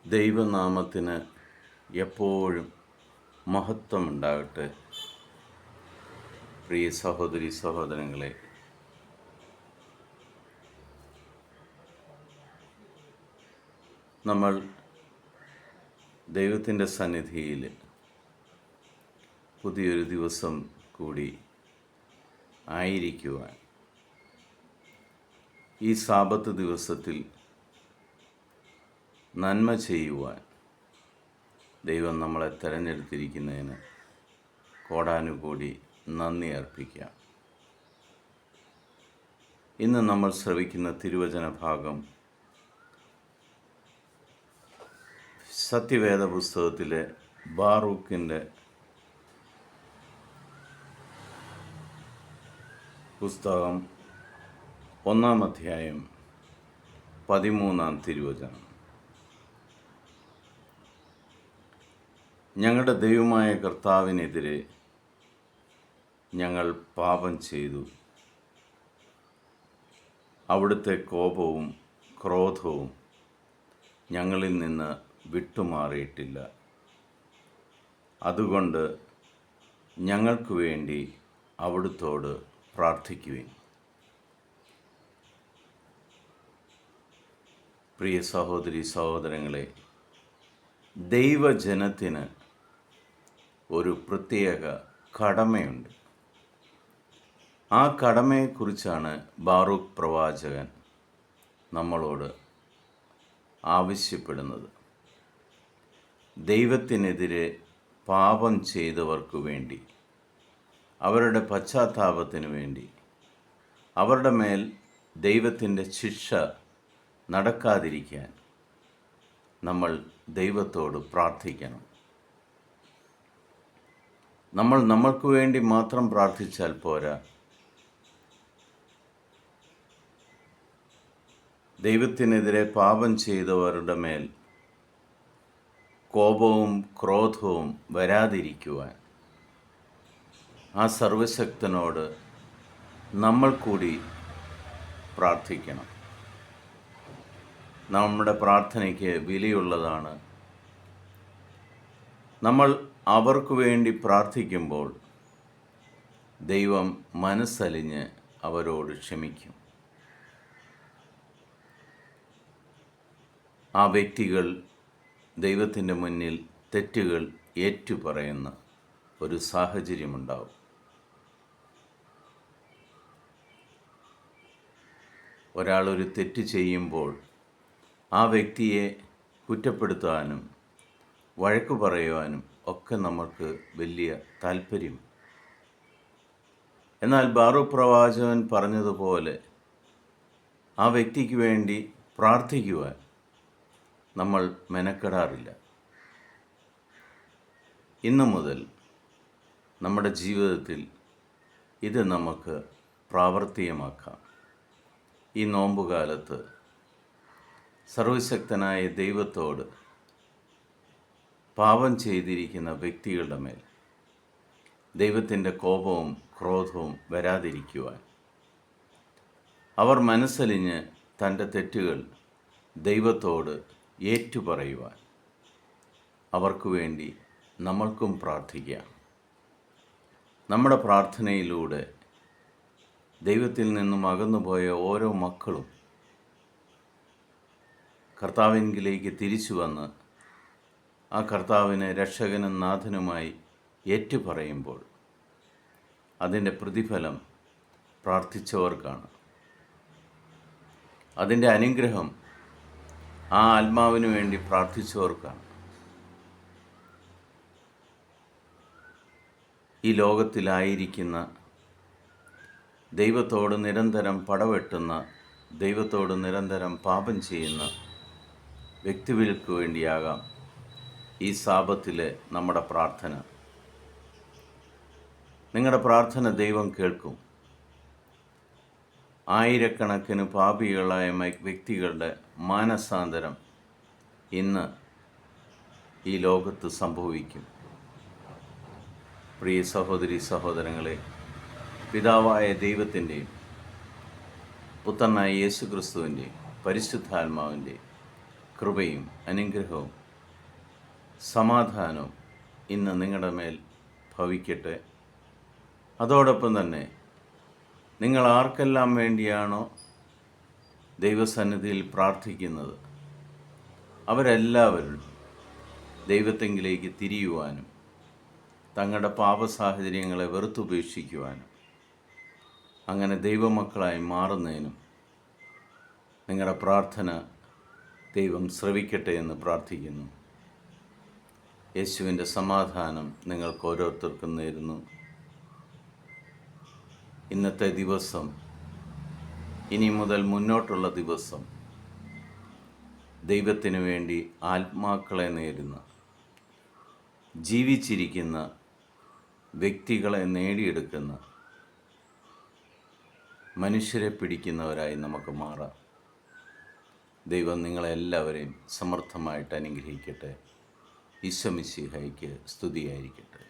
ദൈവനാമത്തിന് എപ്പോഴും മഹത്വമുണ്ടാകട്ടെ. പ്രിയ സഹോദരി സഹോദരങ്ങളെ, നമ്മൾ ദൈവത്തിൻ്റെ സന്നിധിയിൽ പുതിയൊരു ദിവസം കൂടി ആയിരിക്കുവാൻ, ഈ സാബത്ത് ദിവസത്തിൽ നന്മ ചെയ്യുവാൻ ദൈവം നമ്മളെ തിരഞ്ഞെടുത്തിരിക്കുന്നതിന് കോടാനുകോടി നന്ദി അർപ്പിക്കാം. ഇന്ന് നമ്മൾ ശ്രവിക്കുന്ന തിരുവചന ഭാഗം സത്യവേദ പുസ്തകത്തിലെ ബാറൂക്കിൻ്റെ പുസ്തകം 1-ാം അധ്യായം 13-ാം തിരുവചനം. ഞങ്ങളുടെ ദൈവമായ കർത്താവിനെതിരെ ഞങ്ങൾ പാപം ചെയ്തു. അവിടുത്തെ കോപവും ക്രോധവും ഞങ്ങളിൽ നിന്ന് വിട്ടുമാറിയിട്ടില്ല. അതുകൊണ്ട് ഞങ്ങൾക്ക് വേണ്ടി അവിടുത്തോട് പ്രാർത്ഥിക്കുവിൻ. പ്രിയ സഹോദരി സഹോദരങ്ങളെ, ദൈവജനത്തിന് ഒരു പ്രത്യേക കടമയുണ്ട്. ആ കടമയെക്കുറിച്ചാണ് ബാറൂക്ക് പ്രവാചകൻ നമ്മളോട് ആവശ്യപ്പെടുന്നത്. ദൈവത്തിനെതിരെ പാപം ചെയ്തവർക്കു വേണ്ടി, അവരുടെ പശ്ചാത്താപത്തിനു വേണ്ടി, അവരുടെ മേൽ ദൈവത്തിൻ്റെ ശിക്ഷ നടക്കാതിരിക്കാൻ നമ്മൾ ദൈവത്തോട് പ്രാർത്ഥിക്കണം. നമ്മൾ നമ്മൾക്ക് വേണ്ടി മാത്രം പ്രാർത്ഥിച്ചാൽ പോരാ. ദൈവത്തിനെതിരെ പാപം ചെയ്തവരുടെ മേൽ കോപവും ക്രോധവും വരാതിരിക്കുവാൻ ആ സർവശക്തനോട് നമ്മൾ കൂടി പ്രാർത്ഥിക്കണം. നമ്മുടെ പ്രാർത്ഥനയ്ക്ക് വിലയുള്ളതാണ്. നമ്മൾ അവർക്ക് വേണ്ടി പ്രാർത്ഥിക്കുമ്പോൾ ദൈവം മനസ്സലിഞ്ഞ് അവരോട് ക്ഷമിക്കും. ആ വ്യക്തികൾ ദൈവത്തിൻ്റെ മുന്നിൽ തെറ്റുകൾ ഏറ്റുപറയുന്ന ഒരു സാഹചര്യമുണ്ടാവും. ഒരാളൊരു തെറ്റ് ചെയ്യുമ്പോൾ ആ വ്യക്തിയെ കുറ്റപ്പെടുത്താനും വഴക്കു പറയുവാനും ഒക്കെ നമുക്ക് വലിയ താല്പര്യം. എന്നാൽ ബാറൂക്ക് പ്രവാചകൻ പറഞ്ഞതുപോലെ ആ വ്യക്തിക്ക് വേണ്ടി പ്രാർത്ഥിക്കുവാൻ നമ്മൾ മെനക്കെടാറില്ല. ഇന്നു മുതൽ നമ്മുടെ ജീവിതത്തിൽ ഇത് നമുക്ക് പ്രാവർത്തികമാക്കാം. ഈ നോമ്പുകാലത്ത് സർവശക്തനായ ദൈവത്തോട് പാപം ചെയ്തിരിക്കുന്ന വ്യക്തികളുടെ മേൽ ദൈവത്തിൻ്റെ കോപവും ക്രോധവും വരാതിരിക്കുവാൻ, അവർ മനസ്സലിഞ്ഞ് തൻ്റെ തെറ്റുകൾ ദൈവത്തോട് ഏറ്റുപറയുവാൻ, അവർക്ക് വേണ്ടി നമ്മൾക്കും പ്രാർത്ഥിക്കാം. നമ്മുടെ പ്രാർത്ഥനയിലൂടെ ദൈവത്തിൽ നിന്നും അകന്നുപോയ ഓരോ മക്കളും കർത്താവിലേക്ക് തിരിച്ചു വന്ന് ആ കർത്താവിനെ രക്ഷകനും നാഥനുമായി ഏറ്റുപറയുമ്പോൾ അതിൻ്റെ പ്രതിഫലം പ്രാർത്ഥിച്ചവർക്കാണ്. അതിൻ്റെ അനുഗ്രഹം ആ ആത്മാവിന് വേണ്ടി പ്രാർത്ഥിച്ചവർക്കാണ്. ഈ ലോകത്തിലായിരിക്കുന്ന ദൈവത്തോട് നിരന്തരം പടവെട്ടുന്ന, ദൈവത്തോട് നിരന്തരം പാപം ചെയ്യുന്ന വ്യക്തികൾക്ക് വേണ്ടിയാകാം ഈ സാബത്തിലെ നമ്മുടെ പ്രാർത്ഥന. നിങ്ങളുടെ പ്രാർത്ഥന ദൈവം കേൾക്കും. ആയിരക്കണക്കിന് പാപികളായ വ്യക്തികളുടെ മാനസാന്തരം ഇന്ന് ഈ ലോകത്ത് സംഭവിക്കും. പ്രിയ സഹോദരി സഹോദരങ്ങളെ, പിതാവായ ദൈവത്തിൻ്റെയും പുത്രനായ യേശുക്രിസ്തുവിൻ്റെയും പരിശുദ്ധാത്മാവിൻ്റെയും കൃപയും അനുഗ്രഹവും സമാധാനവും ഇന്ന് നിങ്ങളുടെ മേൽ ഭവിക്കട്ടെ. അതോടൊപ്പം തന്നെ നിങ്ങൾ ആർക്കെല്ലാം വേണ്ടിയാണോ ദൈവസന്നിധിയിൽ പ്രാർത്ഥിക്കുന്നത് അവരെല്ലാവരും ദൈവത്തെങ്കിലേക്ക് തിരിയുവാനും തങ്ങളുടെ പാപസാഹചര്യങ്ങളെ വെറുത്തുപേക്ഷിക്കുവാനും അങ്ങനെ ദൈവമക്കളായി മാറുന്നതിനും നിങ്ങളുടെ പ്രാർത്ഥന ദൈവം ശ്രവിക്കട്ടെ എന്ന് പ്രാർത്ഥിക്കുന്നു. യേശുവിൻ്റെ സമാധാനം നിങ്ങൾക്ക് ഓരോരുത്തർക്കും നേരുന്നു. ഇന്നത്തെ ദിവസം, ഇനി മുതൽ മുന്നോട്ടുള്ള ദിവസം ദൈവത്തിനു വേണ്ടി ആത്മാക്കളെ നേരുന്ന, ജീവിച്ചിരിക്കുന്ന വ്യക്തികളെ നേടിയെടുക്കുന്ന, മനുഷ്യരെ പിടിക്കുന്നവരായി നമുക്ക് മാറാം. ദൈവം നിങ്ങളെല്ലാവരെയും സമർത്ഥമായിട്ട് അനുഗ്രഹിക്കട്ടെ. ഈശോ മിശിഹായ്ക്ക് സ്തുതിയായിരിക്കട്ടെ.